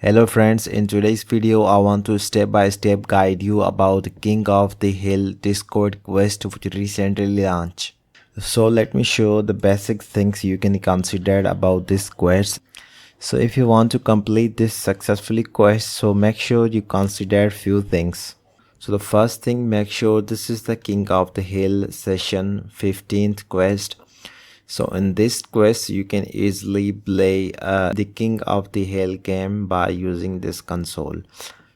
Hello friends, in today's video I want to step by step guide you about the King of the Hill Discord quest which recently launched. So let me show the basic things you can consider about this quest. So if you want to complete this successfully quest, so make sure you consider few things. So the first thing, make sure this is the King of the Hill session 15th quest. So in this quest you can easily play the King of the Hill game by using this console.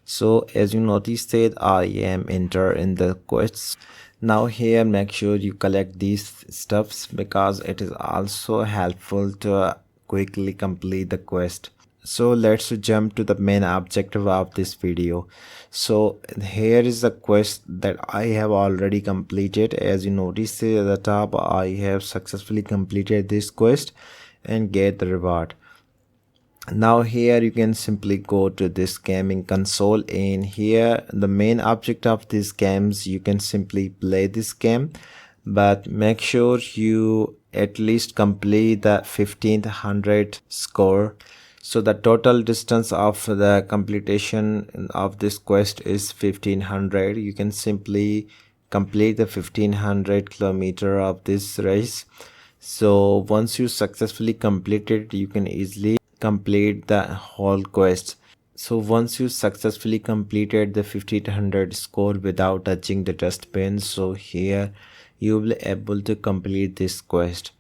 So as you notice that I am enter in the quests. Now here make sure you collect these stuffs because it is also helpful to quickly complete the quest. So let's jump to the main objective of this video. So here is the quest that I have already completed. As you notice at the top, I have successfully completed this quest and get the reward. Now here you can simply go to this gaming console, and here the main object of these games, you can simply play this game, but make sure you at least complete the 1500 score. So the total distance of the completion of this quest is 1500. You can simply complete the 1500 kilometer of this race. So once you successfully complete it, you can easily complete the whole quest. So once you successfully completed the 1500 score without touching the dustbin, so here you will be able to complete this quest.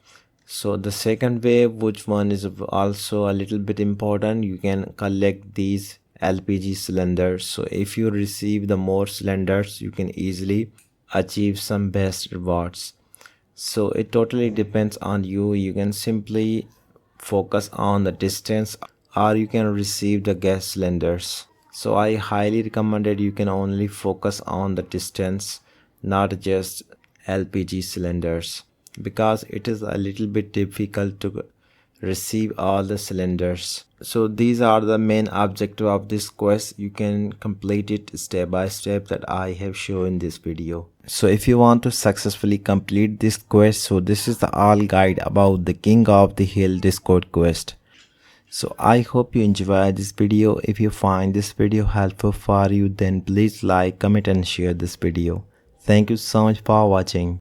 So the second way, which one is also a little bit important, you can collect these LPG cylinders. So if you receive the more cylinders, you can easily achieve some best rewards. So it totally depends on you. You can simply focus on the distance, or you can receive the gas cylinders. So I highly recommended you can only focus on the distance, not just LPG cylinders, because it is a little bit difficult to receive all the cylinders. So these are the main objective of this quest. You can complete it step by step that I have shown in this video. So if you want to successfully complete this quest, so this is the all guide about the King of the Hill Discord quest. So I hope you enjoyed this video. If you find this video helpful for you, then please like, comment and share this video. Thank you so much for watching.